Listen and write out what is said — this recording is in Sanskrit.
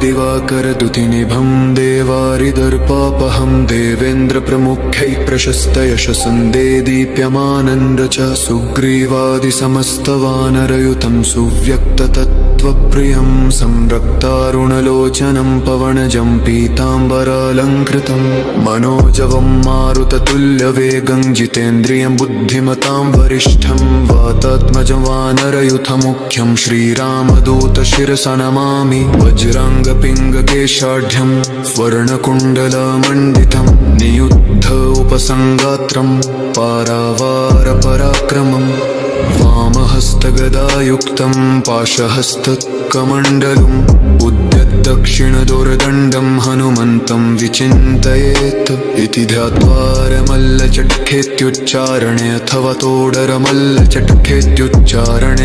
दिवाकरद्युतिनिभं देवारिदर्पापहं देवेन्द्रप्रमुख्यैः प्रशस्तयशसन्दे दीप्यमानं रच सुग्रीवादिसमस्तवानरयुतं सुव्यक्ततत्त्वप्रियं संरक्तारुणलोचनं पवनजं पीताम्बरालङ्कृतं मनोजवं मारुततुल्यवेगं जितेन्द्रियं बुद्धिमतां वरिष्ठं वातात्मजं वानरयुथमुख्यं श्रीरामदूतशिरसा नमामि वज्राङ्गपिङ्गकेशाढ्यं स्वर्णकुण्डलमण्डितं नियुद्ध उपसङ्गात्रं पारावारपराक्रमं वामहस्तगदायुक्तं पाशहस्तकमण्डलम् उद्यद्दक्षिणदुर्दण्डं हनुमन्तं विचिन्तयेत् इति ध्यात्वा रमल्लचट्खेत्युच्चारणे अथवा तोडरमल्लचट्खेत्युच्चारणे